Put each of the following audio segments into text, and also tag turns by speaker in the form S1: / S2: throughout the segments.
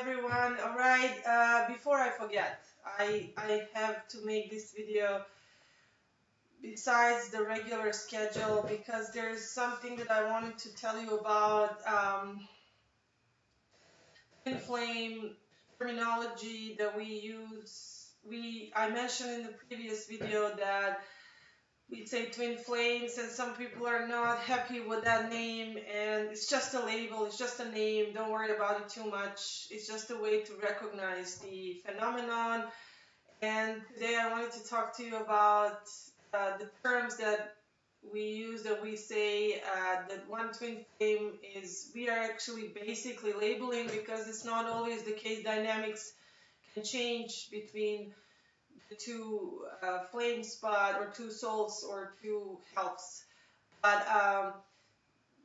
S1: everyone. All right, before I forget, I have to make this video besides the regular schedule because there's something that I wanted to tell you about twin flame terminology that we use. I mentioned in the previous video that we say twin flames, and some people are not happy with that name, and it's just a label, it's just a name. Don't worry about it too much. It's just a way to recognize the phenomenon. And today I wanted to talk to you about the terms that we use, that we say that one twin flame is, we are actually basically labeling, because it's not always the case. Dynamics can change between the two flame spot, or two souls, or two helps. But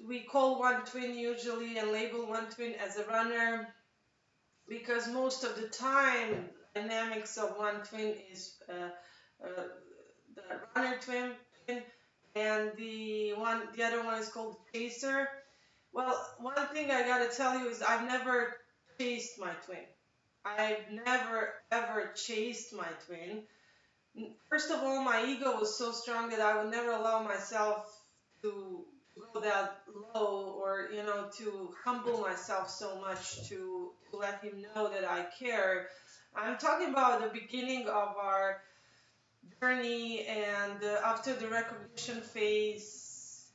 S1: we call one twin usually and label one twin as a runner, because most of the time dynamics of one twin is the runner twin, and the other one is called chaser. Well, one thing I gotta tell you is I've never chased my twin. I've never ever chased my twin. First of all, my ego was so strong that I would never allow myself to go that low, or to humble myself so much to let him know that I care. I'm talking about the beginning of our journey, and after the recognition phase,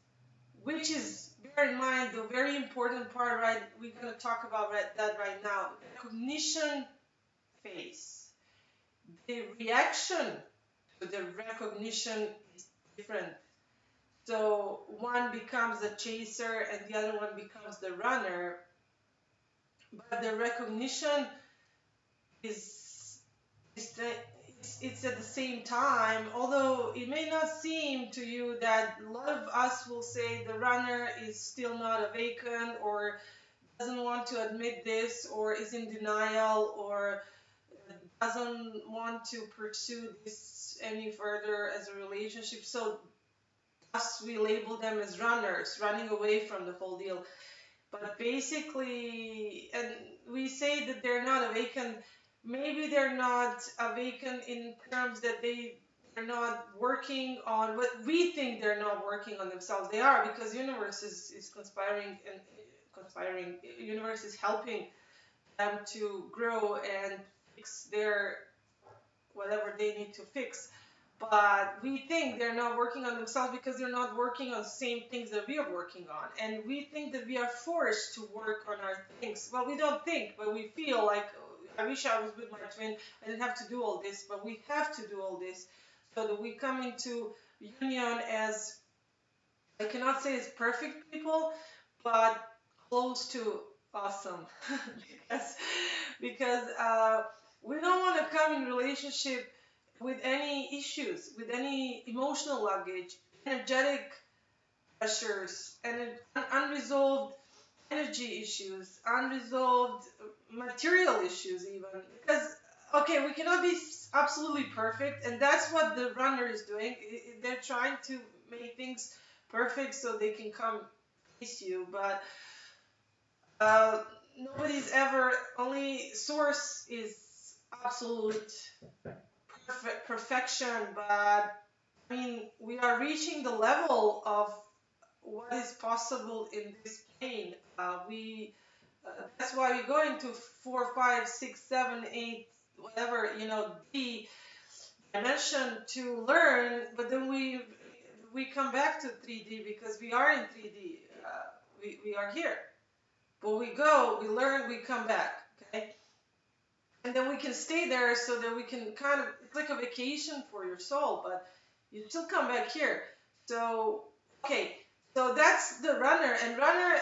S1: which is, bear in mind, the very important part, right? We're going to talk about that right now. Recognition phase. The reaction to the recognition is different. So one becomes the chaser and the other one becomes the runner. But the recognition is, it's at the same time, although it may not seem to you that a lot of us will say the runner is still not awakened, or doesn't want to admit this, or is in denial, or doesn't want to pursue this any further as a relationship. So thus we label them as runners, running away from the whole deal. But basically, and we say that they're not awakened. Maybe they're not awakened in terms that they're not working on what we think. They're not working on themselves. They are, because universe is conspiring, and universe is helping them to grow and fix their whatever they need to fix. But we think they're not working on themselves because they're not working on the same things that we are working on. And we think that we are forced to work on our things. Well, we don't think, but we feel like, "Oh, I wish I was with my twin. I didn't have to do all this," but we have to do all this so that we come into union as, I cannot say it's perfect people, but close to awesome. because we don't want to come in relationship with any issues, with any emotional luggage, energetic pressures, and unresolved energy issues, unresolved material issues, even. Because, okay, we cannot be absolutely perfect, and that's what the runner is doing. They're trying to make things perfect so they can come face you, but uh, nobody's ever, only source is absolute perfection. But I mean, we are reaching the level of what is possible in this plane. That's why we go into 4, 5, 6, 7, 8, whatever, D dimension to learn. But then we come back to 3D because we are in 3D. We are here. But we go, we learn, we come back. Okay. And then we can stay there so that we can kind of, it's like a vacation for your soul, but you still come back here. So, okay, so that's the runner, and runner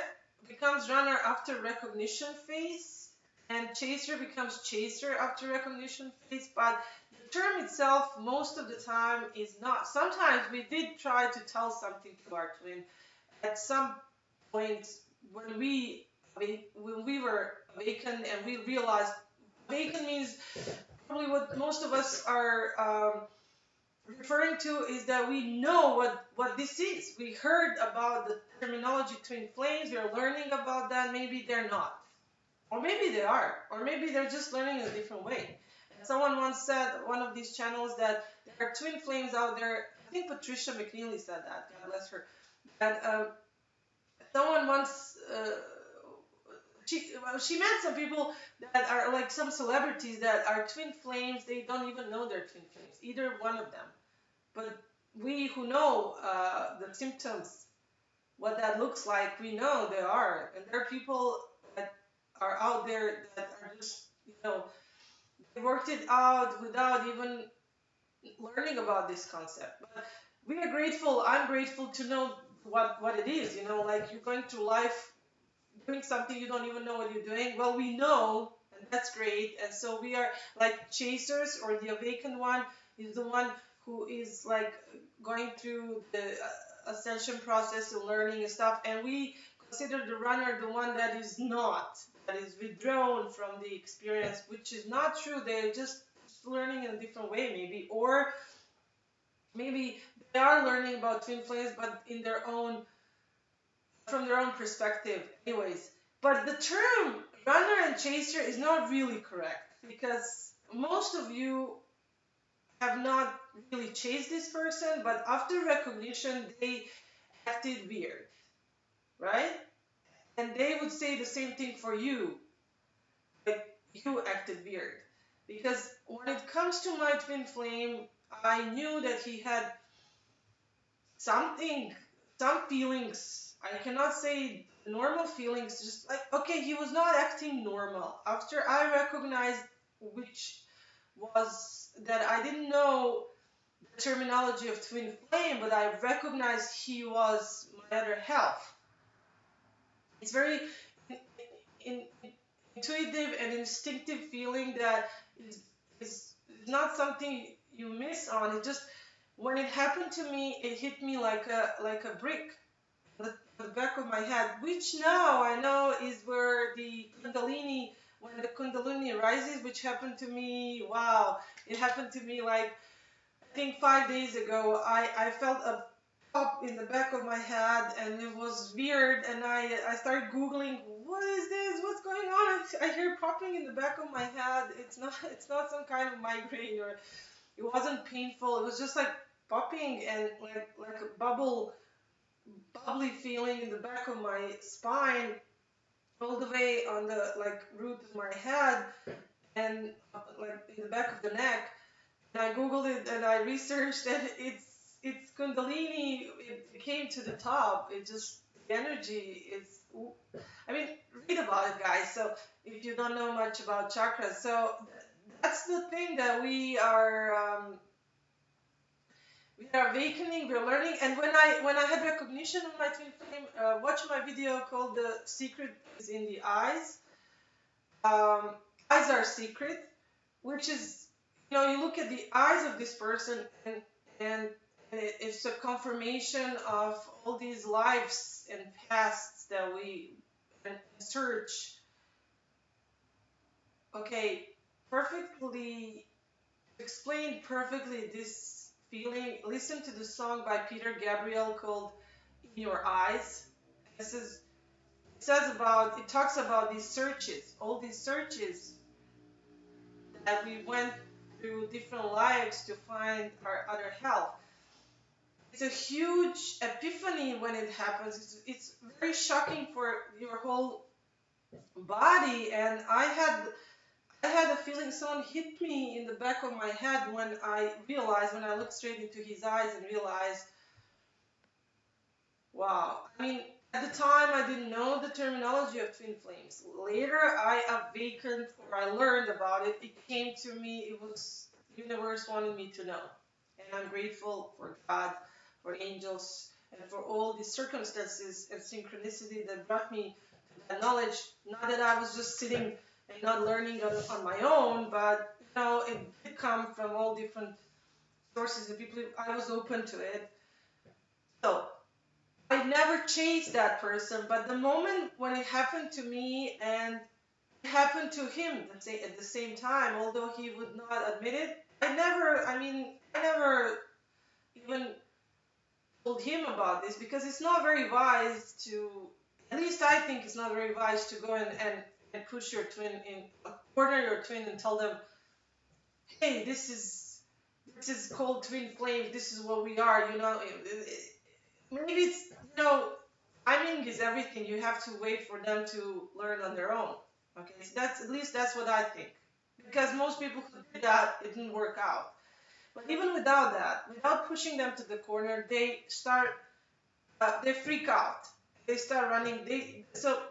S1: becomes runner after recognition phase, and chaser becomes chaser after recognition phase. But the term itself, most of the time, is not. Sometimes we did try to tell something to our twin at some point when we were awakened, and we realized, awaken means, probably what most of us are referring to, is that we know what this is. We heard about the terminology twin flames. We are learning about that. Maybe they're not. Or maybe they are, or maybe they're just learning in a different way. And someone once said, one of these channels, that there are twin flames out there. I think Patricia McNeely said that, God bless her. And someone once, she met some people that are like some celebrities that are twin flames. They don't even know they're twin flames, either one of them. But we who know the symptoms, what that looks like, we know they are. And there are people that are out there that are just, they worked it out without even learning about this concept. But we are grateful. I'm grateful to know what it is. Like you're going through life doing something you don't even know what you're doing. Well, we know, and that's great. And so we are like chasers, or the awakened one is the one who is like going through the ascension process and learning and stuff. And we consider the runner the one that is not, that is withdrawn from the experience, which is not true. They're just learning in a different way, maybe, or maybe they are learning about twin flames, but in their own, from their own perspective, anyways. But the term runner and chaser is not really correct, because most of you have not really chased this person, but after recognition, they acted weird, right? And they would say the same thing for you, like you acted weird. Because when it comes to my twin flame, I knew that he had something, some feelings. I cannot say normal feelings, just like, okay, he was not acting normal. After I recognized, which was that I didn't know the terminology of twin flame, but I recognized he was my other half. It's very in, intuitive and instinctive feeling that is not something you miss on. It just, when it happened to me, it hit me like a brick on the back of my head, which now I know is where the Kundalini, when the Kundalini rises, which happened to me. Wow, it happened to me like, I think 5 days ago. I felt a pop in the back of my head, and it was weird. And I started googling, what is this? What's going on? I hear popping in the back of my head. It's not some kind of migraine, or it wasn't painful. It was just like popping, and like a bubbly feeling in the back of my spine, all the way on the like root of my head, and like in the back of the neck. And I googled it and I researched, and it's Kundalini. It came to the top. It just, the energy is. I mean, read about it, guys. So if you don't know much about chakras, so that's the thing that we are awakening, we're learning. And when I had recognition of my twin flame, watch my video called "The Secret is in the Eyes." Um, Eyes are secret, which is, you look at the eyes of this person, and it's a confirmation of all these lives and pasts that we and search. Okay, perfectly explained perfectly this feeling. Listen to the song by Peter Gabriel called "In Your Eyes." This is it talks about these searches, all these searches that we went through different lives to find our other half. It's a huge epiphany when it happens. It's very shocking for your whole body. And I had a feeling someone hit me in the back of my head when I looked straight into his eyes and realized, wow. I mean, at the time, I didn't know the terminology of twin flames. Later, I awakened, or I learned about it. It came to me. It was the universe wanted me to know. And I'm grateful for God, for angels, and for all the circumstances and synchronicity that brought me to that knowledge. Not that I was just sitting and not learning on my own, but it did come from all different sources and people. I was open to it. So I never chased that person, but the moment when it happened to me, and it happened to him at the same time, although he would not admit it, I never even told him about this, because it's not very wise to, at least I think it's not very wise to go and and push your twin in, corner your twin and tell them, hey, this is called twin flame. This is what we are. Maybe it's, timing is everything. You have to wait for them to learn on their own. Okay, so that's, at least that's what I think. Because most people who did that, it didn't work out. But even without that, without pushing them to the corner, they freak out. They start running. So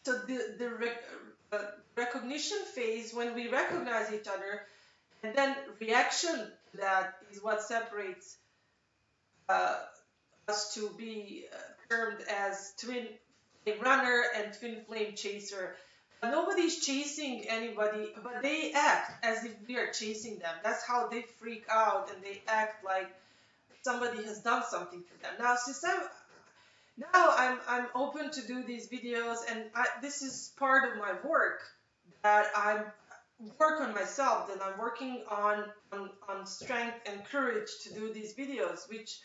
S1: uh, recognition phase, when we recognize each other, and then reaction to that is what separates uh, us to be termed as twin flame runner and twin flame chaser. Nobody's chasing anybody, but they act as if we are chasing them. That's how they freak out and they act like somebody has done something to them. Now I'm open to do these videos, and this is part of my work, that I work on myself, that I'm working on strength and courage to do these videos. Which,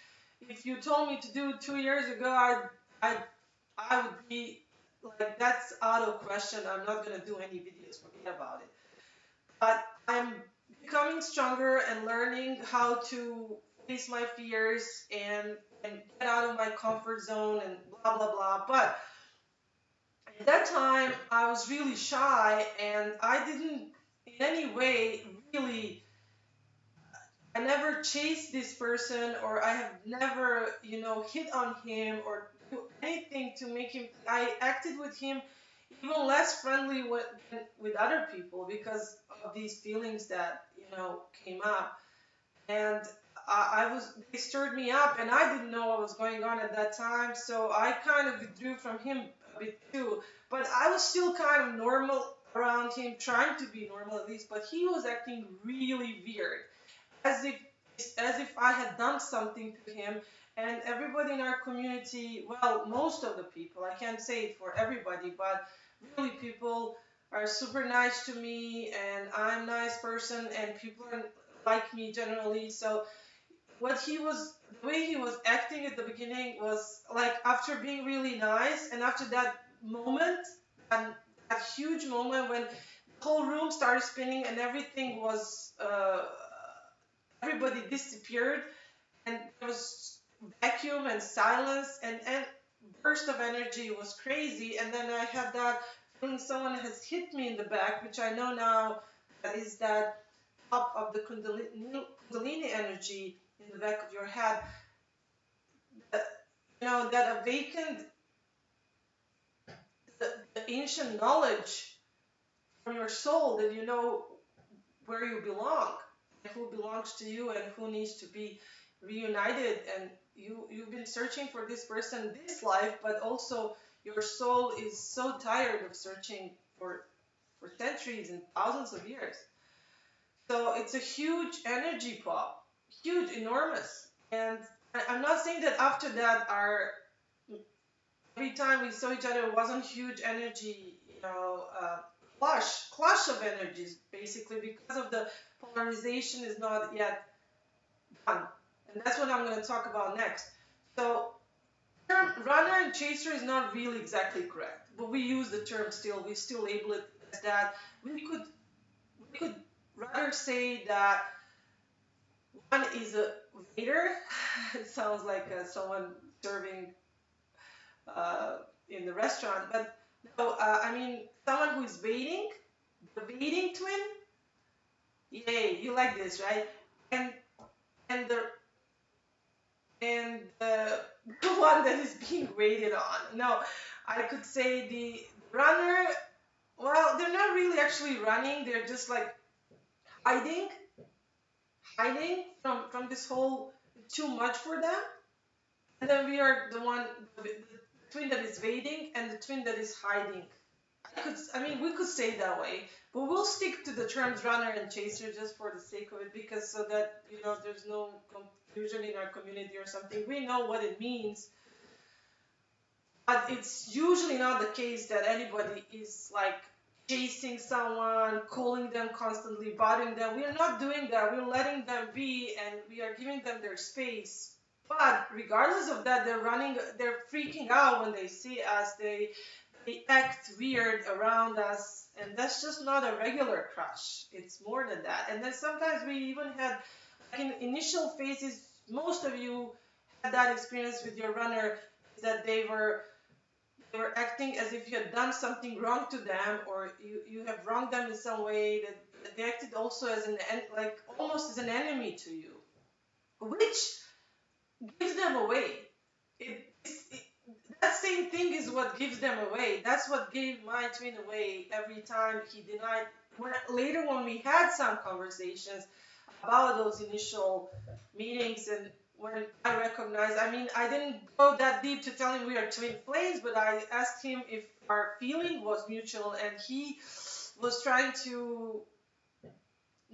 S1: if you told me to do 2 years ago, I I would be like, that's out of question. I'm not gonna do any videos. Forget about it. But I'm becoming stronger and learning how to face my fears and get out of my comfort zone and blah blah blah. But at that time, I was really shy, and I didn't in any way really. I never chased this person, or I have never, hit on him or do anything to make him. I acted with him even less friendly with other people because of these feelings that came up. And they stirred me up, and I didn't know what was going on at that time, so I kind of withdrew from him a bit too. But I was still kind of normal around him, trying to be normal at least, but he was acting really weird, as if I had done something to him. And everybody in our community, well, most of the people, I can't say it for everybody, but really people are super nice to me, and I'm a nice person, and people like me generally. So the way he was acting at the beginning was like, after being really nice, and after that moment, and that huge moment when the whole room started spinning and everything was everybody disappeared, and there was vacuum and silence, and burst of energy. It was crazy. And then I had that feeling someone has hit me in the back, which I know now that is that top of the Kundalini energy in the back of your head, that, that awakened the ancient knowledge from your soul, that you know where you belong, and who belongs to you, and who needs to be reunited. And you've been searching for this person this life, but also your soul is so tired of searching for centuries and thousands of years. So it's a huge energy pop, huge, enormous. And I'm not saying that after that, our every time we saw each other, it wasn't huge energy, clash of energies, basically, because of the polarization is not yet done. And that's what I'm going to talk about next. So, term runner and chaser is not really exactly correct, but we use the term still. We still label it as that. We could rather say that one is a waiter. It sounds like someone serving uh, in the restaurant, but no, I mean someone who is waiting, the waiting twin. Yay, you like this, right? And and the and the one that is being waited on. No, I could say the runner. Well, they're not really actually running. They're just like hiding, from this whole, too much for them. And then we are the twin that is waiting, and the twin that is hiding. We could say it that way, but we'll stick to the terms runner and chaser just for the sake of it, because so that there's no confusion in our community or something. We know what it means, but it's usually not the case that anybody is like chasing someone, calling them constantly, bothering them. We're not doing that. We're letting them be, and we are giving them their space. But regardless of that, they're freaking out when they see us. they act weird around us, and that's just not a regular crush. It's more than that. And then sometimes we even had, like in initial phases, most of you had that experience with your runner, is that they were acting as if you had done something wrong to them, or you have wronged them in some way, that they acted also as like almost as an enemy to you, which gives them away. It, that same thing is what gives them away. That's what gave my twin away every time he denied. Later, when we had some conversations about those initial meetings, and when I recognized, I mean, I didn't go that deep to tell him we are twin flames, but I asked him if our feeling was mutual, and he was trying to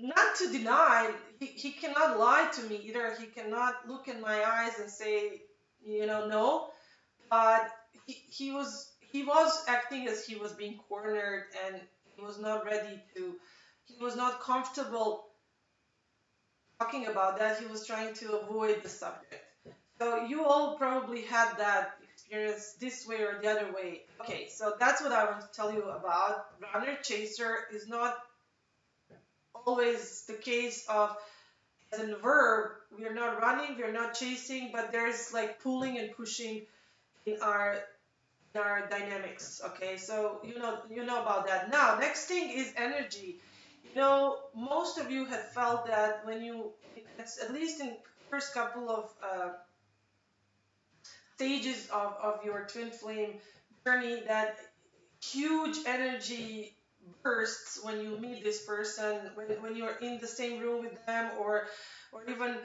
S1: not to deny. He cannot lie to me either. He cannot look in my eyes and say, no. But he was acting as he was being cornered, and he was not ready to. He was not comfortable talking about that. He was trying to avoid the subject. So you all probably had that experience this way or the other way. Okay, so that's what I want to tell you about. Runner chaser is not always the case of as a verb. We are not running, we are not chasing, but there's like pulling and pushing in our dynamics. Okay, so you know about that. Now, next thing is energy. Most of you have felt that when it's at least in first couple of stages of your twin flame journey, that huge energy bursts when you meet this person, when you're in the same room with them, or even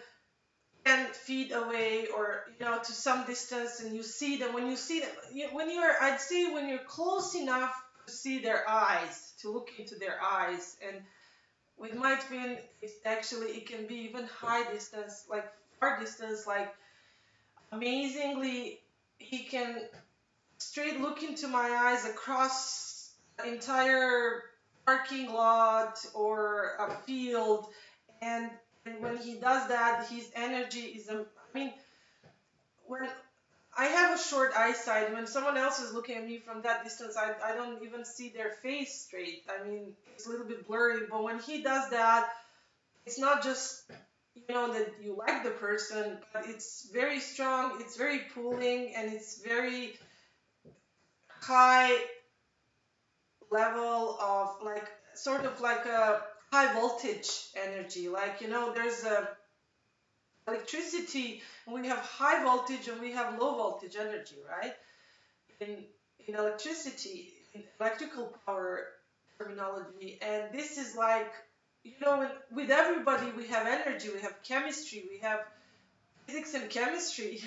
S1: 10 feet away, or to some distance, and you see them. When you see them, I'd say when you're close enough to see their eyes, to look into their eyes. And with my twin, it can be even high distance, like far distance, like amazingly, he can straight look into my eyes across the entire parking lot or a field. And when he does that, his energy is, I mean, when I have a short eyesight, when someone else is looking at me from that distance, I don't even see their face straight. I mean, it's a little bit blurry, but when he does that, it's not just, that you like the person, but it's very strong, it's very pulling, and it's very high level of, like, sort of like a high voltage energy. Like, there's a electricity, and we have high voltage and we have low voltage energy, right? In electricity, in electrical power terminology. And this is like, with everybody we have energy, we have chemistry, we have physics and chemistry,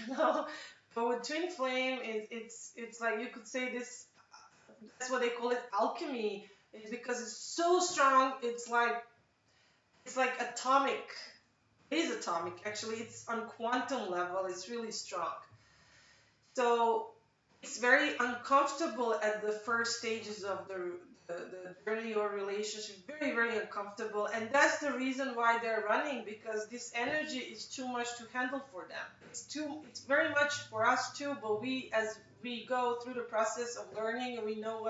S1: But with twin flame, it's like, you could say this, that's what they call it, alchemy. It's because it's so strong. It's like atomic. It is atomic, actually. It's on quantum level. It's really strong. So it's very uncomfortable at the first stages of the journey or relationship. Very, very uncomfortable. And that's the reason why they're running, because this energy is too much to handle for them. It's very much for us too, but as we go through the process of learning, and we know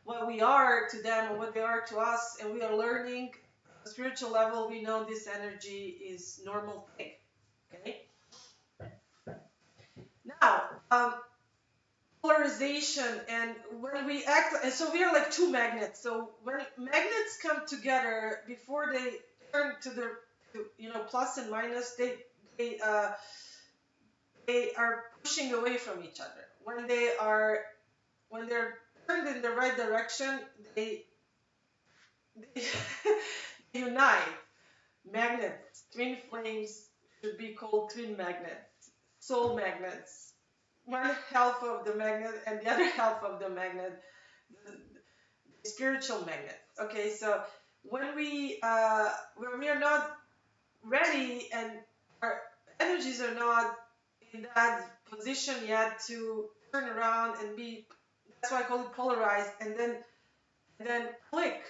S1: what we are to them and what they are to us, and we are learning at a spiritual level, we know this energy is normal thing. Okay? Now, polarization, and when we act, and so we are like two magnets. So when magnets come together, before they turn plus and minus, they are pushing away from each other. When they're turned in the right direction, they unite. Magnets, twin flames should be called twin magnets, soul magnets. One half of the magnet and the other half of the magnet, the spiritual magnet. Okay, so when we are not ready, and our energies are not in that position yet to turn around and be, that's why I call it polarized, and then click.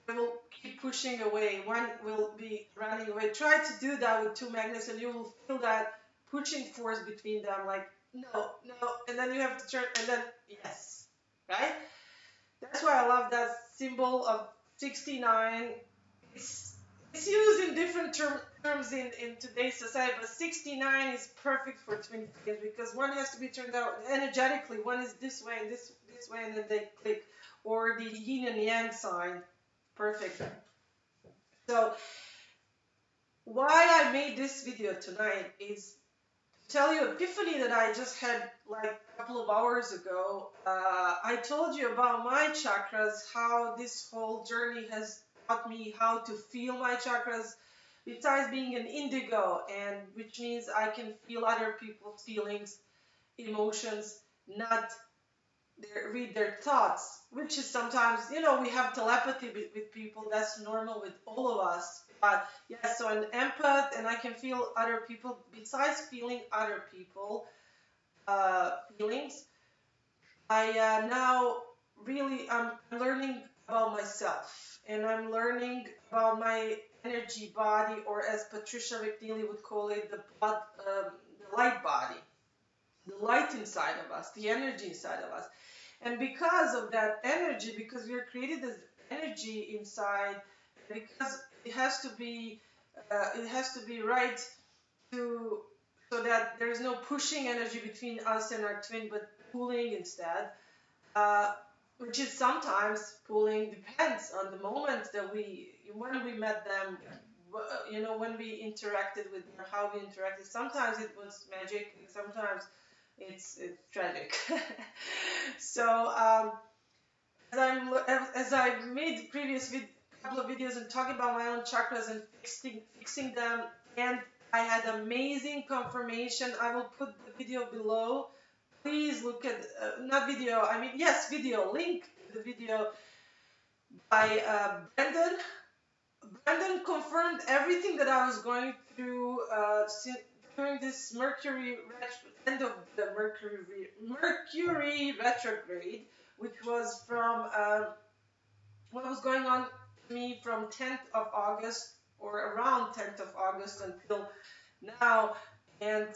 S1: They will keep pushing away. One will be running away. Try to do that with two magnets, and you will feel that pushing force between them, like, no, no, and then you have to turn, and then, yes. right? That's why I love that symbol of 69. It's it's used in different terms in today's society, but 69 is perfect for twin flames because one has to be turned out energetically. One is this way and this way, and then they click, or the yin and yang sign. Perfect. So why I made this video tonight is tell you epiphany that I just had like a couple of hours ago. I told you about my chakras, how this whole journey has taught me how to feel my chakras, besides being an indigo, and which means I can feel other people's feelings, emotions, not read their thoughts, which is sometimes, we have telepathy with people. That's normal with all of us. But yes, so an empath, and I can feel other people. Besides feeling other people feelings, I now really I'm learning about myself, and I'm learning about my energy body, or as Patricia McNeely would call it, the light body, the light inside of us, the energy inside of us. And because of that energy, because we are created as energy inside, because it has to be right to so that there's no pushing energy between us and our twin, but pulling instead. Uh, which is sometimes pulling, depends on the moment that when we met them, when we interacted with them, how we interacted. Sometimes it was magic, and sometimes it's tragic. So as I made the previous couple of videos and talking about my own chakras and fixing them, and I had amazing confirmation. I will put the video below. Please look at not video. I mean yes, video. Link to the video by Brendan. Brendan confirmed everything that I was going through during this end of the Mercury retrograde, which was from what was going on to me from 10th of August, or around 10th of August until now. And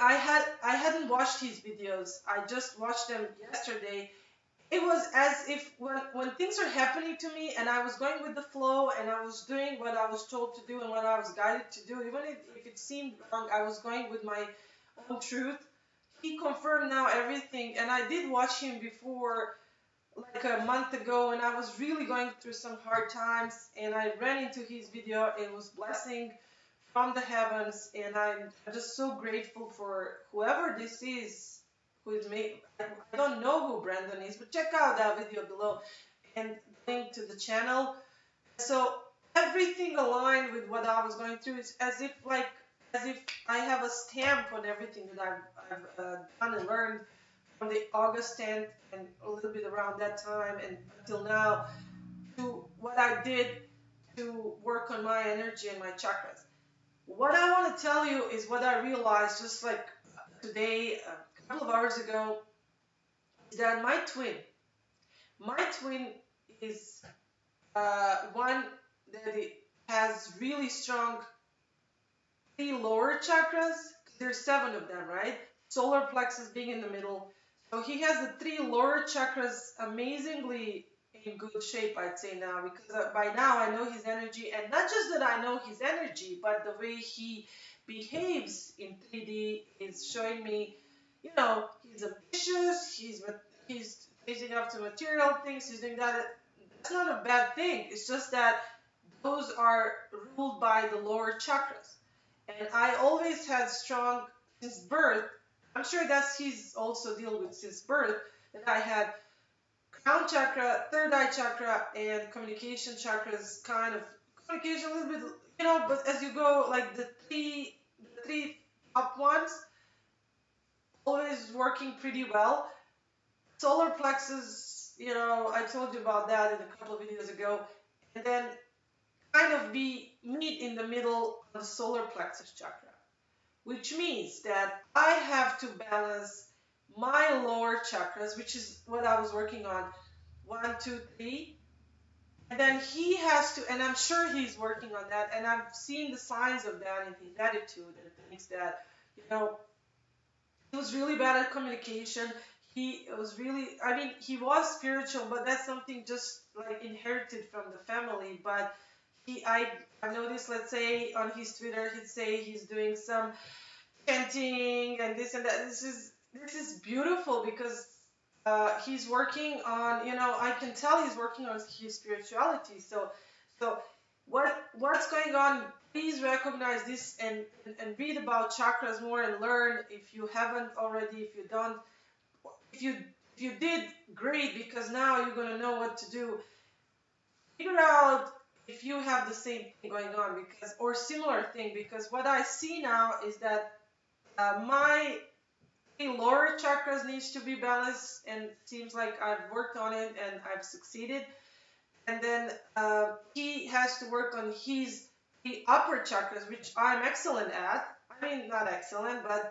S1: I hadn't watched his videos. I just watched them yesterday. It was as if when things are happening to me and I was going with the flow and I was doing what I was told to do and what I was guided to do, even if it seemed wrong, I was going with my own truth. He confirmed now everything, and I did watch him before, like a month ago, and I was really going through some hard times, and I ran into his video. It was blessing from the heavens, and I'm just so grateful for whoever this is who is made. I don't know who Brandon is, but check out that video below and link to the channel. So everything aligned with what I was going through. Is as if I have a stamp on everything that I've done and learned from the August 10th and a little bit around that time and until now, to what I did to work on my energy and my chakras. What I want to tell you is what I realized just like today, a couple of hours ago, is that my twin is one that it has really strong three lower chakras. There's seven of them, right? Solar plexus being in the middle. So he has the three lower chakras amazingly in good shape, I'd say now, because by now I know his energy, and not just that I know his energy, but the way he behaves in 3D is showing me, he's ambitious, he's facing up to material things, he's doing that. That's not a bad thing. It's just that those are ruled by the lower chakras. And I always had strong, since birth, I'm sure that's he's also deal with since birth, that I had crown chakra, third eye chakra, and communication chakras, kind of communication a little bit, but as you go, like the three top ones, always working pretty well. Solar plexus, I told you about that in a couple of videos ago. And then kind of be meet in the middle of the solar plexus chakra, which means that I have to balance my lower chakras, which is what I was working on, one, two, three. And then he has to, and I'm sure he's working on that, and I've seen the signs of that in his attitude and things that, he was really bad at communication. he was really, I mean, he was spiritual, but that's something just like inherited from the family. But I've noticed, let's say on his Twitter, he'd say he's doing some chanting and this and that. This is beautiful because he's working on, I can tell he's working on his spirituality. So what's going on? Please recognize this and read about chakras more and learn if you haven't already. If you don't, if you if you did, great, because now you're gonna know what to do. Figure out if you have the same thing going on, because or similar thing, because what I see now is that my lower chakras needs to be balanced, and it seems like I've worked on it and I've succeeded. And then he has to work on his the upper chakras, which I'm excellent at. I mean, not excellent, but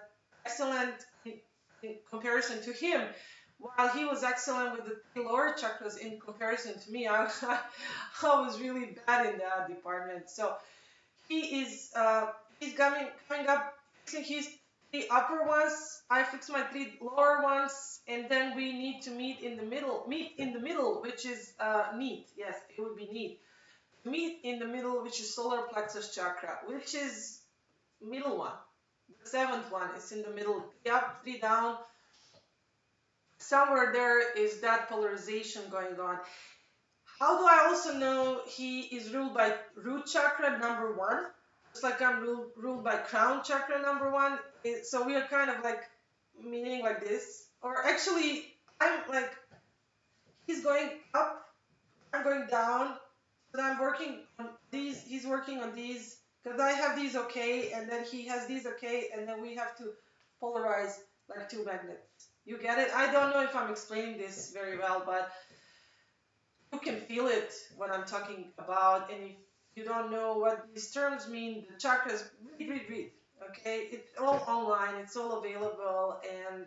S1: excellent in comparison to him. While he was excellent with the three lower chakras in comparison to me, I was really bad in that department. So he is he's coming up fixing his three upper ones. I fix my three lower ones, and then we need to meet in the middle. Meet in the middle, which is neat. Yes, it would be neat. Meet in the middle, which is solar plexus chakra, which is middle one. The seventh one is in the middle. Three up, three down. Somewhere there is that polarization going on. How do I also know he is ruled by root chakra number one? Just like I'm ruled by crown chakra number one. So we are kind of like meaning like this. Or actually, I'm like, he's going up, I'm going down, but I'm working on these, he's working on these, because I have these okay, and then he has these okay, and then we have to polarize like two magnets. You get it? I don't know if I'm explaining this very well, but you can feel it when I'm talking about. And if you don't know what these terms mean, the chakras, read. Okay, it's all online, it's all available. And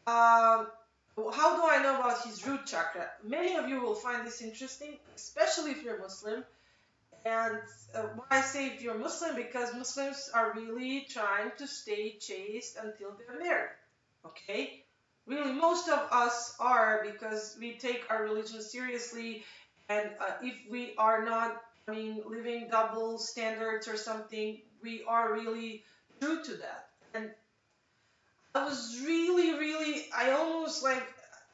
S1: um, how do I know about his root chakra? Many of you will find this interesting, especially if you're Muslim. And why I say if you're Muslim, because Muslims are really trying to stay chaste until they're married. Okay? Really, most of us are, because we take our religion seriously. And if we are not, I mean, living double standards or something, we are really true to that. And I was really, really, I almost like,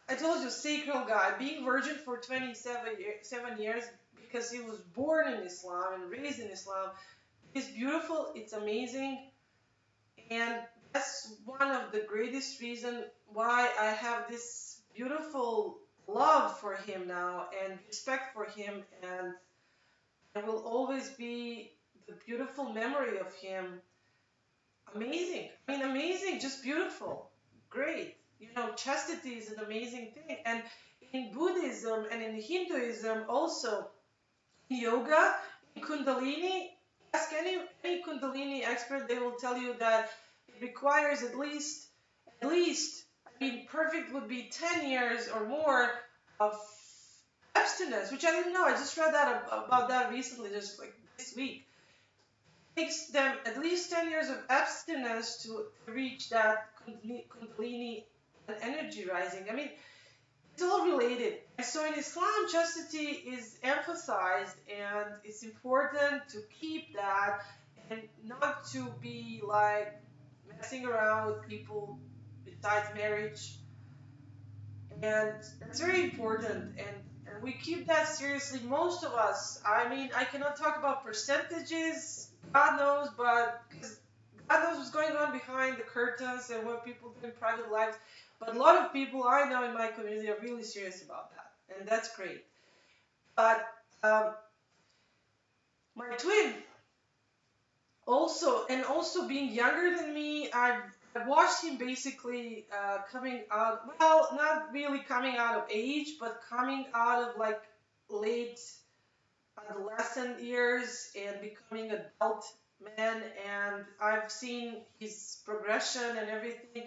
S1: I told you, sacred guy, being virgin for 7 years because he was born in Islam and raised in Islam. It's beautiful, it's amazing, and that's one of the greatest reason why I have this beautiful love for him now and respect for him, and there will always be the beautiful memory of him. Amazing. I mean, amazing, just beautiful. Great. Chastity is an amazing thing. And in Buddhism and in Hinduism also, in yoga, in Kundalini, ask any Kundalini expert, they will tell you that it requires at least, I mean, perfect would be 10 years or more of abstinence, which I didn't know. I just read about that recently, just like this week. Takes them at least 10 years of abstinence to reach that Kundalini and energy rising. I mean, it's all related. And so in Islam, chastity is emphasized, and it's important to keep that and not to be like messing around with people besides marriage. And it's very important, and we keep that seriously. Most of us, I mean, I cannot talk about percentages, God knows, but because God knows what's going on behind the curtains and what people do in private lives. But a lot of people I know in my community are really serious about that, and that's great. But um, my twin also, and also being younger than me, I've watched him basically coming out, well, not really coming out of age, but coming out of like late adolescent years and becoming adult man. And I've seen his progression and everything.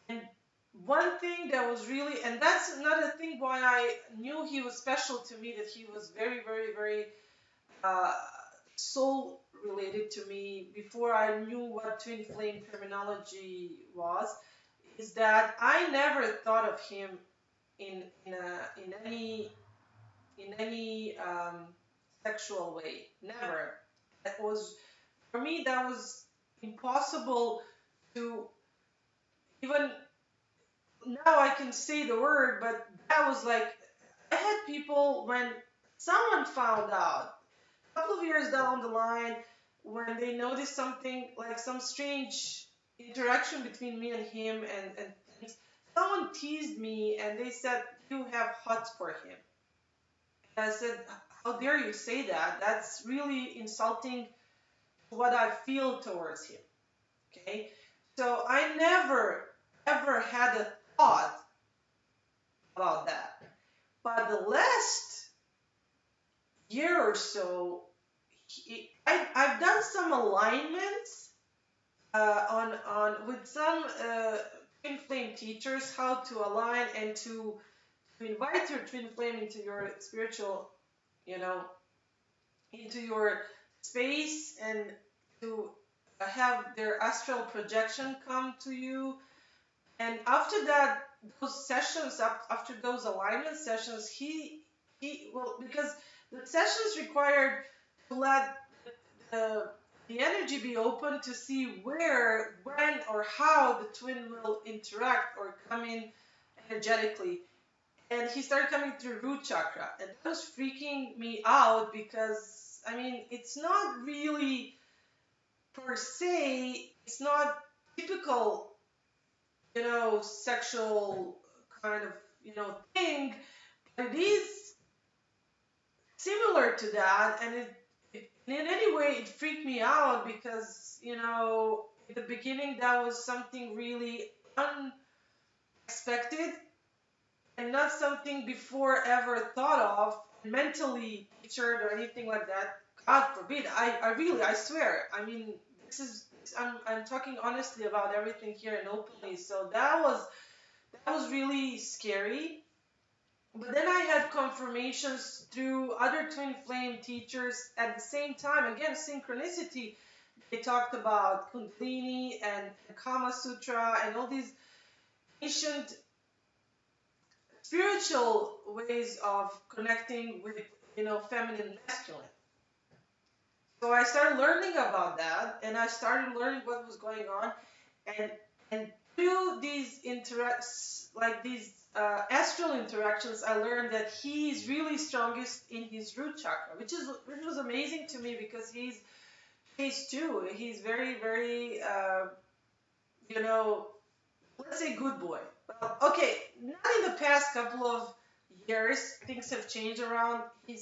S1: And one thing that was really, and that's another thing why I knew he was special to me, that he was very, very, very uh, soul related to me before I knew what twin flame terminology was, is that I never thought of him in any sexual way. Never. That was, for me, that was impossible to even, now I can say the word, but that was like, I had people, when someone found out a couple of years down the line, when they noticed something like some strange interaction between me and him, and things, someone teased me and they said, you have hots for him. And I said, how dare you say that? That's really insulting to what I feel towards him. Okay? So I never ever had a thought about that. But the last year or so, I've done some alignments on with some twin flame teachers, how to align and to invite your twin flame into your spiritual, you know, into your space, and to have their astral projection come to you. And after that, those sessions, after those alignment sessions, he well, because the sessions required to let the the energy be open to see where, when, or how the twin will interact or come in energetically. And he started coming through root chakra, and that was freaking me out because, I mean, it's not really per se, it's not typical, sexual kind of, thing, but it is similar to that, and in any way it freaked me out because, in the beginning that was something really unexpected and not something before ever thought of, mentally pictured or anything like that. God forbid. I really, I swear. I mean, this is, I'm talking honestly about everything here and openly. So that was really scary. But then I had confirmations through other twin flame teachers at the same time. Again, synchronicity. They talked about Kundalini and Kama Sutra and all these ancient spiritual ways of connecting with, feminine and masculine. So I started learning about that, and I started learning what was going on, and and through these interacts, like these astral interactions, I learned that he is really strongest in his root chakra, which was amazing to me because he's phase two. He's very very you know let's say good boy. Well, okay, not in the past couple of years. Things have changed around. He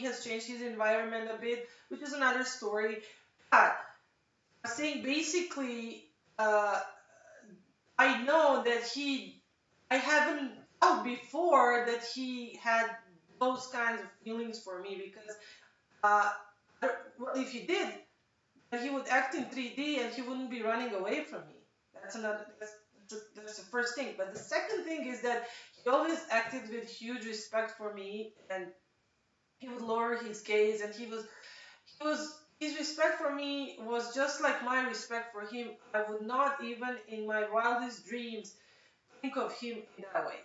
S1: has changed his environment a bit, which is another story. But I'm saying basically, uh, I know that I haven't felt before that he had those kinds of feelings for me because, uh, well, if he did, then he would act in 3D and he wouldn't be running away from me. That's the first thing. But the second thing is that he always acted with huge respect for me, and he would lower his gaze, and his respect for me was just like my respect for him. I would not even in my wildest dreams think of him in that way.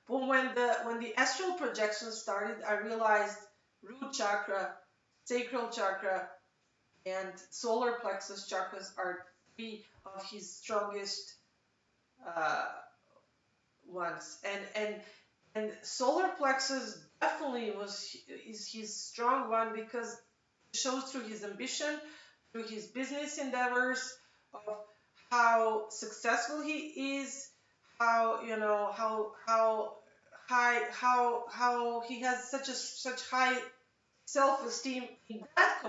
S1: But when the astral projection started, I realized root chakra, sacral chakra, and solar plexus chakras are three of his strongest uh, ones. And solar plexus definitely is his strong one because it shows through his ambition, through his business endeavors, of how successful he is, how how how he has such high self-esteem in that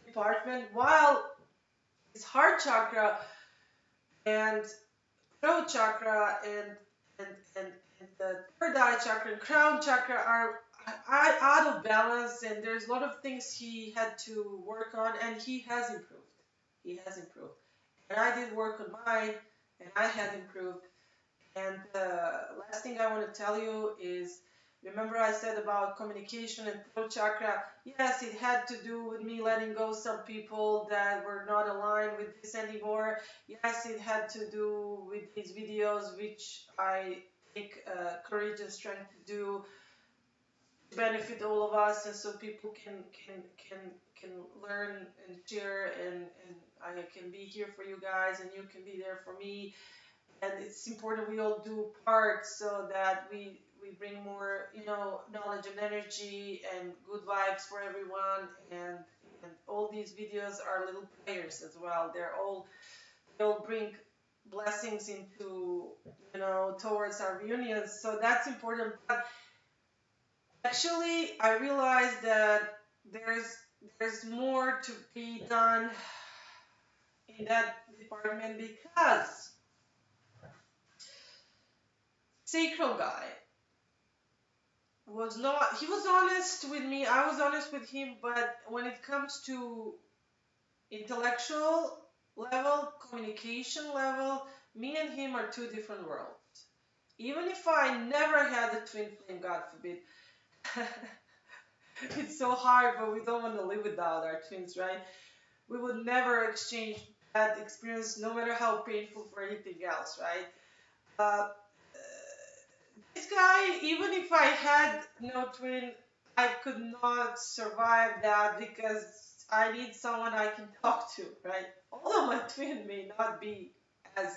S1: department, while his heart chakra and throat chakra and and, and the third eye chakra and crown chakra are out of balance, and there's a lot of things he had to work on, and he has improved. He has improved. And I did work on mine, and I had improved. And the last thing I want to tell you is Remember I said about communication and throat chakra? Yes, it had to do with me letting go some people that were not aligned with this anymore. Yes, it had to do with these videos, which I take courage and strength to do to benefit all of us, and so people can learn and share, and I can be here for you guys, and you can be there for me. And it's important we all do parts so that we bring more, knowledge and energy and good vibes for everyone. And all these videos are little prayers as well. They'll bring blessings into, towards our reunions. So that's important. But actually, I realized that there's there's more to be done in that department, because sacral guy was not, he was honest with me, I was honest with him, but when it comes to intellectual level, communication level, me and him are two different worlds. Even if I never had a twin flame, God forbid. It's so hard, but we don't want to live without our twins, right? We would never exchange that experience, no matter how painful, for anything else, right? Uh, this guy, even if I had no twin, I could not survive that, because I need someone I can talk to, right? Although my twin may not be as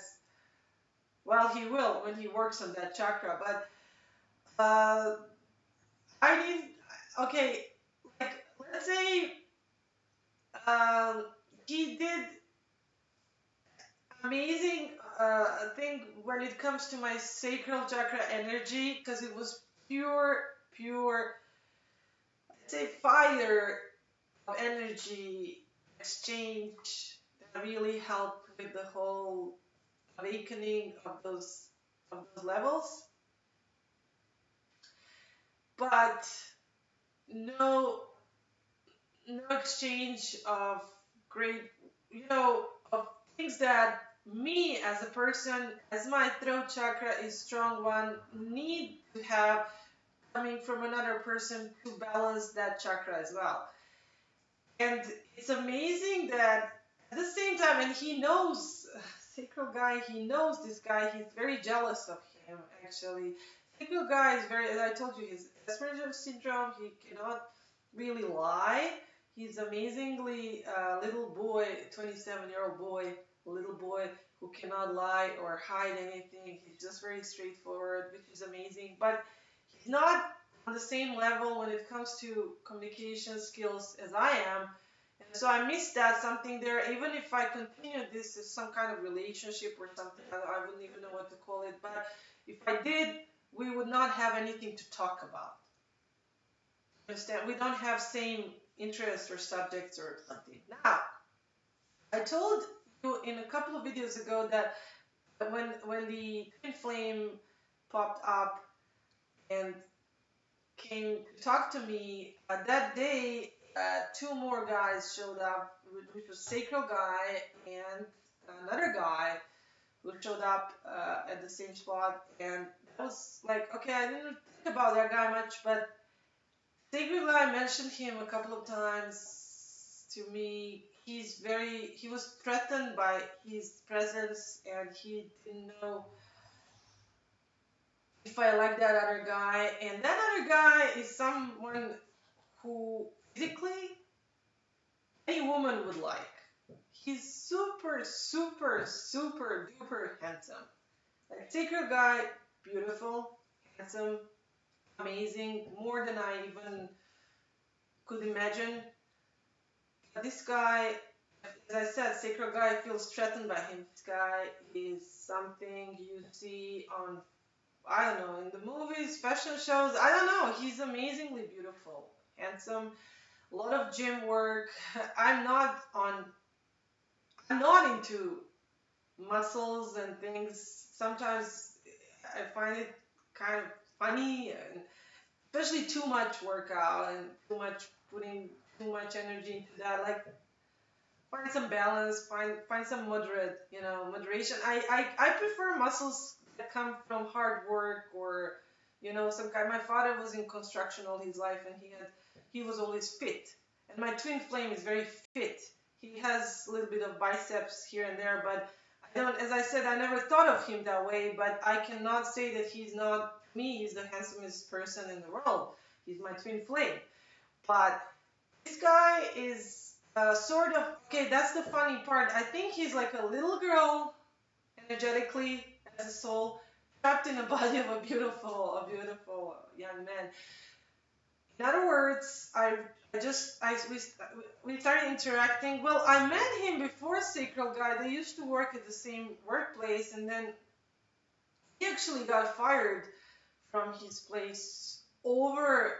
S1: well, he will when he works on that chakra, but uh, I need, okay, like, let's say um, he did amazing thing when it comes to my sacral chakra energy, because it was pure, say, fire of energy exchange that really helped with the whole awakening of those levels. But no no exchange of great, of things that me as a person, as my throat chakra is strong one, need to have coming from another person to balance that chakra as well. And it's amazing that at the same time, and he knows, sacral guy, he knows this guy, he's very jealous of him, actually. Sacral guy is very, as I told you, he's Asperger's syndrome, he cannot really lie. He's amazingly little boy, 27-year-old boy, little boy who cannot lie or hide anything. He's just very straightforward, which is amazing. But he's not on the same level when it comes to communication skills as I am. And so I missed that something there. Even if I continued this as some kind of relationship or something, I wouldn't even know what to call it. But if I did, we would not have anything to talk about. Understand? We don't have same interests or subjects or something. Now, I told you in a couple of videos ago that when the twin flame popped up and came to talk to me, that day, two more guys showed up, which was sacral guy and another guy who showed up at the same spot. And that was like, okay, I didn't think about that guy much, but sacral guy mentioned him a couple of times to me. He was threatened by his presence, and he didn't know if I like that other guy. And that other guy is someone who physically any woman would like. He's super duper handsome. Like, sacred guy, beautiful, handsome, amazing, more than I even could imagine. But this guy, as I said, sacred guy feels threatened by him. This guy is something you see on, I don't know, in the movies, fashion shows. I don't know. He's amazingly beautiful, handsome, a lot of gym work. I'm not on. I'm not into muscles and things. Sometimes I find it kind of funny, and especially too much workout and too much putting too much energy into that. Like, find some balance, find some moderation. I prefer muscles that come from hard work or You know, some guy. My father was in construction all his life, and he was always fit. And my twin flame is very fit. He has a little bit of biceps here and there, but I don't. As I said, I never thought of him that way. But I cannot say that he's not me. He's the handsomest person in the world. He's my twin flame. But this guy is sort of okay. That's the funny part. I think he's like a little girl energetically as a soul trapped in the body of a beautiful young man. In other words, I just I we started interacting. Well, I met him before Sacral Guy. They used to work at the same workplace, and then he actually got fired from his place over,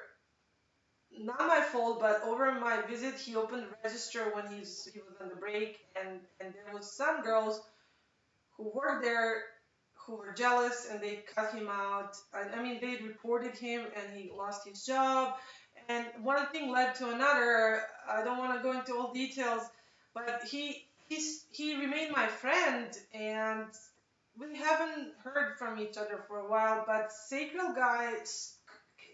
S1: not my fault, but over my visit. He opened the register when he was on the break, and there was some girls who worked there who were jealous, and they cut him out. I mean, they reported him and he lost his job. And one thing led to another. I don't want to go into all details, but he remained my friend, and we haven't heard from each other for a while. But Sacral Guy,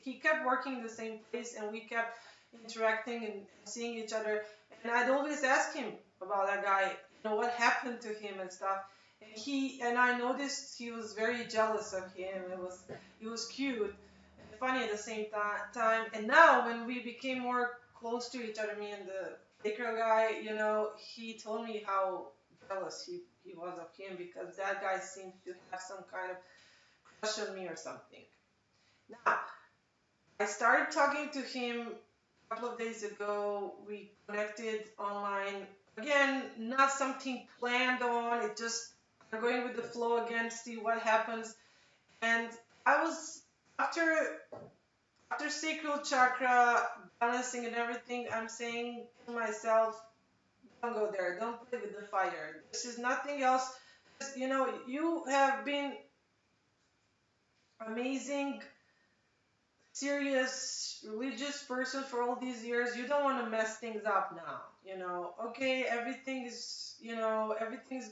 S1: he kept working the same place, and we kept interacting and seeing each other. And I'd always ask him about that guy, what happened to him and stuff. And I noticed he was very jealous of him. It was cute and funny at the same time. And now when we became more close to each other, me and the Baker guy, he told me how jealous he was of him because that guy seemed to have some kind of crush on me or something. Now, I started talking to him a couple of days ago. We connected online. Again, not something planned on. It just, I'm going with the flow again to see what happens. And I was, after sacral chakra balancing and everything, I'm saying to myself, don't go there. Don't play with the fire. This is nothing else. You have been amazing, serious religious person for all these years. You don't want to mess things up now. Okay, everything's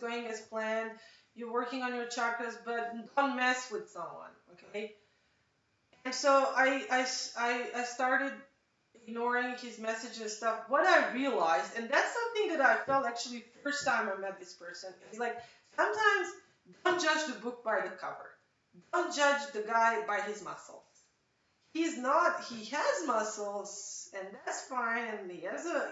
S1: going as planned. You're working on your chakras, but don't mess with someone. Okay. And so I started ignoring his message and stuff. What I realized, and that's something that I felt actually first time I met this person, is like sometimes don't judge the book by the cover. Don't judge the guy by his muscles. He has muscles, and that's fine, and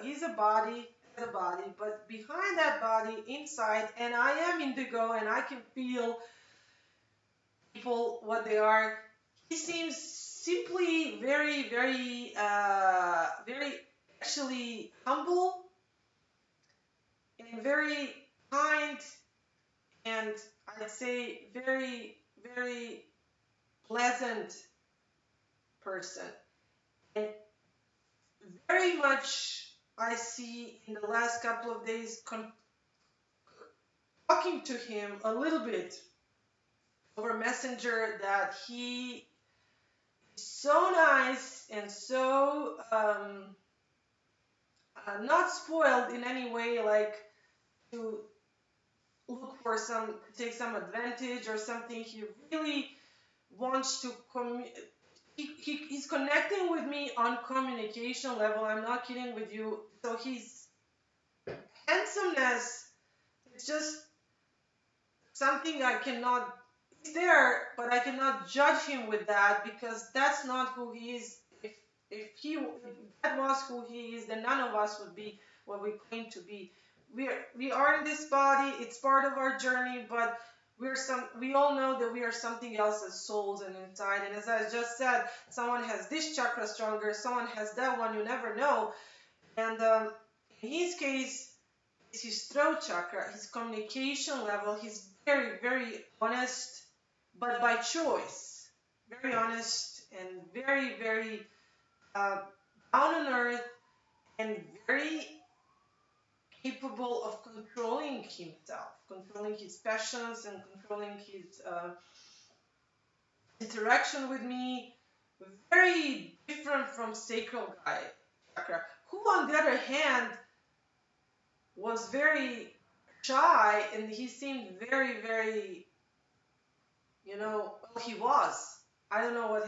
S1: he's a body, but behind that body, inside, and I am indigo, and I can feel people what they are. He seems simply very, very, very actually humble and very kind, and I'd say very, very pleasant person. And very much I see in the last couple of days talking to him a little bit over Messenger that he is so nice and so not spoiled in any way, like to look for take some advantage or something. He really wants to he's connecting with me on communication level. I'm not kidding with you. So his handsomeness is just something I cannot. It's there, but I cannot judge him with that because that's not who he is. If that was who he is, then none of us would be what we claim to be. We are in this body. It's part of our journey, but we all know that we are something else as souls and inside. And as I just said, someone has this chakra stronger, someone has that one. You never know. And in his case, it's his throat chakra, his communication level. He's very, very honest, but by choice. Very honest and very, very uh, down on earth and very capable of controlling himself, controlling his passions and controlling his interaction with me. Very different from sacral guy chakra, who on the other hand was very shy, and he seemed very, very, well, he was. I don't know what's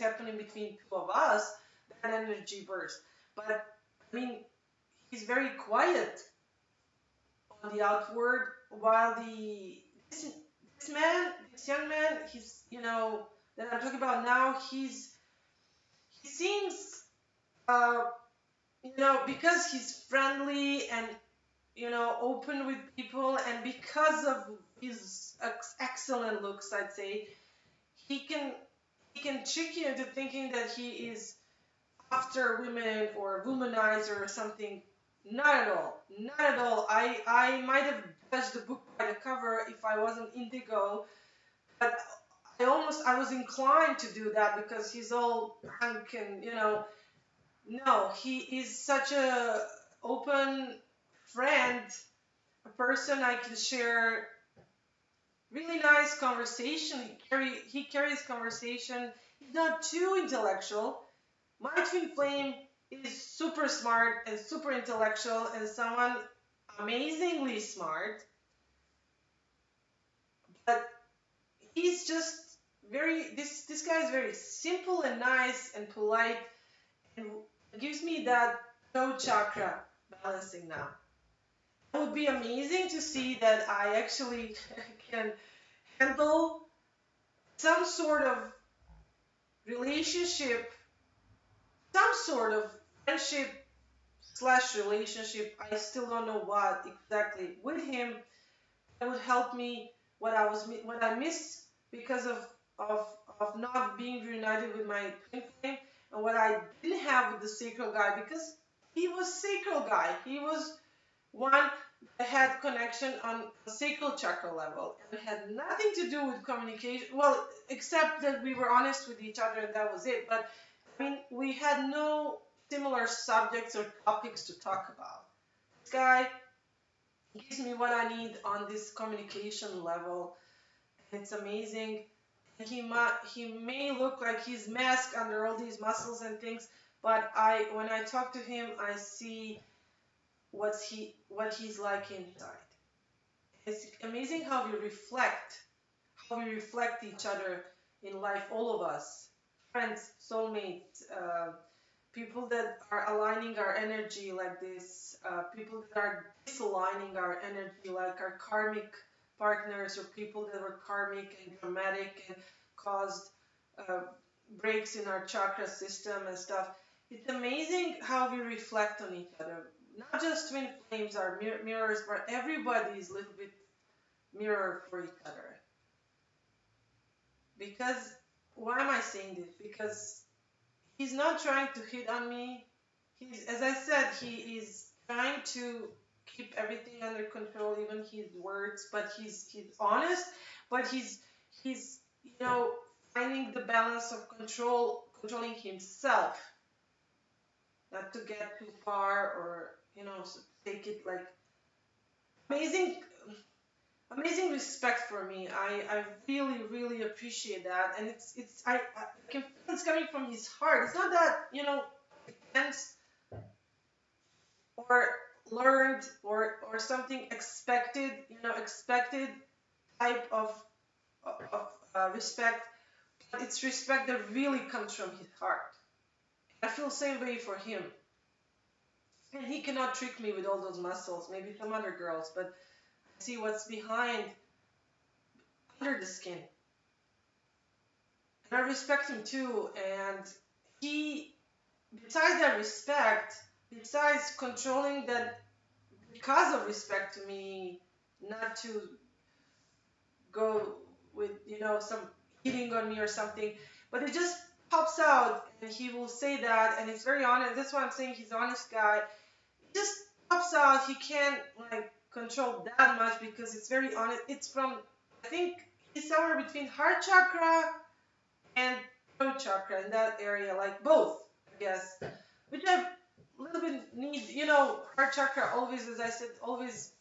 S1: happening between two of us, that energy burst. But I mean, he's very quiet on the outward, while this, this young man, he's, that I'm talking about now, he seems, uh, because he's friendly and, open with people, and because of his excellent looks, I'd say, he can he can trick you into thinking that he is after women or womanizer or something. Not at all. Not at all. I might have judged the book by the cover if I wasn't indigo, but I was inclined to do that because he's all punk and, no, he is such a open friend, a person I can share really nice conversation. He carries conversation. He's not too intellectual. My twin flame is super smart and super intellectual and someone amazingly smart, but he's just this guy is very simple and nice and polite and gives me that throat chakra balancing now. It would be amazing to see that I actually can handle some sort of relationship, some sort of friendship slash relationship. I still don't know what exactly with him that would help me what I missed because of of not being reunited with my twin flame, and what I didn't have with the sacral guy because he was sacral guy. He was one that had connection on a sacral chakra level and had nothing to do with communication. Well, except that we were honest with each other and that was it. But I mean, we had no similar subjects or topics to talk about. This guy gives me what I need on this communication level. It's amazing. He may look like he's masked under all these muscles and things, but when I talk to him, I see what he's like inside. It's amazing how we reflect each other in life, all of us, friends, soulmates, people that are aligning our energy like this, people that are disaligning our energy like our karmic partners, or people that were karmic and dramatic and caused uh, breaks in our chakra system and stuff. It's amazing how we reflect on each other. Not just twin flames are mirrors, but everybody is a little bit mirror for each other. Because, why am I saying this? Because he's not trying to hit on me. As I said, he is trying to keep everything under control, even his words. But he's honest. But he's finding the balance of controlling himself, not to get too far or take it like amazing. Amazing respect for me. I really really appreciate that, and I can feel it's coming from his heart. It's not that intense or learned or something expected, expected type of respect, but it's respect that really comes from his heart. I feel the same way for him, and he cannot trick me with all those muscles. Maybe some other girls, but I see what's behind under the skin. And I respect him too. And he, besides that respect, besides controlling that because of respect to me, not to go with, some hitting on me or something, but it just pops out and he will say that and it's very honest. That's why I'm saying he's an honest guy. It just pops out. He can't like control that much because it's very honest. It's from, I think he's somewhere between heart chakra and throat chakra in that area, like both, I guess. Which I a little bit need, heart chakra always, as I said, always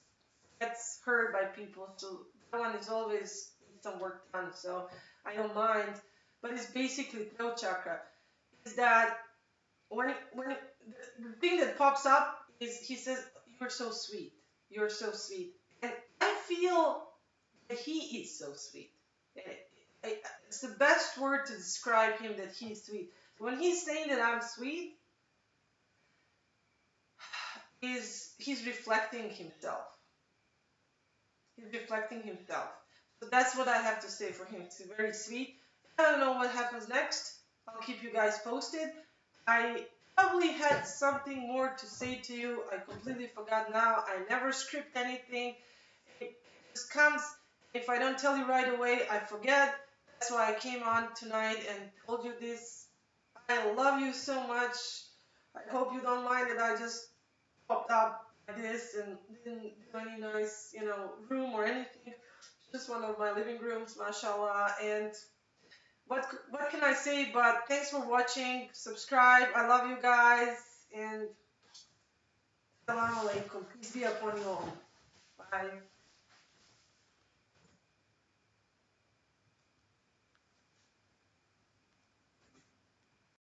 S1: gets heard by people. So that one is always some work done. So I don't mind. But it's basically throat chakra. Is that the thing that pops up is he says, "You're so sweet. You're so sweet," and I feel that he is so sweet. it's the best word to describe him, that he's sweet. When he's saying that I'm sweet, he's reflecting himself. He's reflecting himself. So that's what I have to say for him. It's very sweet. I don't know what happens next. I'll keep you guys posted. I probably had something more to say to you. I completely forgot now. I never script anything. It just comes. If I don't tell you right away, I forget. That's why I came on tonight and told you this. I love you so much. I hope you don't mind that I just popped up like this and didn't do any nice, room or anything. Just one of my living rooms, mashallah. And what can I say? But thanks for watching. Subscribe. I love you guys. And salam alaikum. Peace be upon you all. Bye.